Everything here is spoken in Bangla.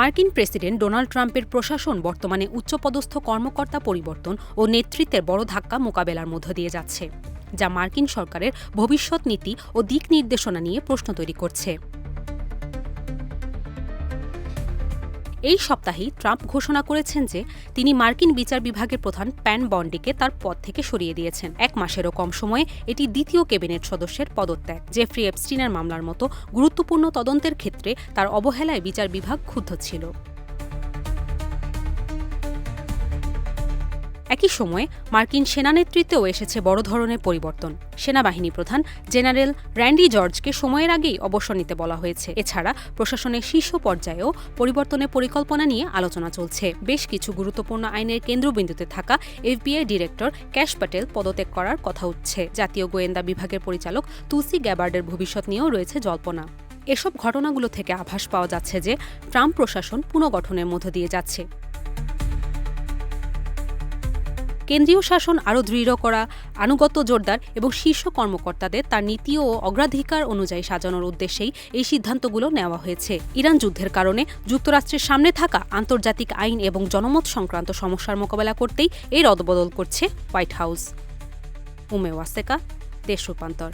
মার্কিন প্রেসিডেন্ট ডোনাল্ড ট্রাম্পের প্রশাসন বর্তমানে উচ্চপদস্থ কর্মকর্তা পরিবর্তন ও নেতৃত্বের বড় ধাক্কা মোকাবেলার মধ্য দিয়ে যাচ্ছে, যা মার্কিন সরকারের ভবিষ্যৎ নীতি ও দিক নির্দেশনা নিয়ে প্রশ্ন তৈরি করছে। এই সপ্তাহেই ট্রাম্প ঘোষণা করেছেন যে তিনি মার্কিন বিচার বিভাগের প্রধান প্যান বন্ডিকে তার পদ থেকে সরিয়ে দিয়েছেন। 1 মাসেরও কম সময়ে এটি দ্বিতীয় ক্যাবিনেট সদস্যের পদত্যাগ। জেফ্রি এপস্টিনের মামলার মতো গুরুত্বপূর্ণ তদন্তের ক্ষেত্রে তার অবহেলায় বিচার বিভাগ ক্ষুব্ধ ছিল। একই সময়ে মার্কিন সেনা নেতৃত্বেও এসেছে বড় ধরনের পরিবর্তন। সেনাবাহিনী প্রধান জেনারেল র্যান্ডি জর্জকে সময়ের আগেই অবসর নিতে বলা হয়েছে। এছাড়া প্রশাসনের শীর্ষ পর্যায়েও পরিবর্তনের পরিকল্পনা নিয়ে আলোচনা চলছে। বেশ কিছু গুরুত্বপূর্ণ আইনের কেন্দ্রবিন্দুতে থাকা এফবিআই ডিরেক্টর ক্যাশ প্যাটেল পদত্যাগ করার কথা উঠছে। জাতীয় গোয়েন্দা বিভাগের পরিচালক তুলসি গ্যাবার্ডের ভবিষ্যৎ নিয়েও রয়েছে জল্পনা। এসব ঘটনাগুলো থেকে আভাস পাওয়া যাচ্ছে যে ট্রাম্প প্রশাসন পুনর্গঠনের মধ্য দিয়ে যাচ্ছে। কেন্দ্রীয় শাসন আরও দৃঢ় করা, আনুগত্য জোরদার এবং শীর্ষ কর্মকর্তাদের তার নীতি ও অগ্রাধিকার অনুযায়ী সাজানোর উদ্দেশ্যেই এই সিদ্ধান্তগুলো নেওয়া হয়েছে। ইরান যুদ্ধের কারণে যুক্তরাষ্ট্রের সামনে থাকা আন্তর্জাতিক আইন এবং জনমত সংক্রান্ত সমস্যার মোকাবেলা করতেই এই রদবদল করছে হোয়াইট হাউস। উমে ওয়াসেকা, দেশ রূপান্তর।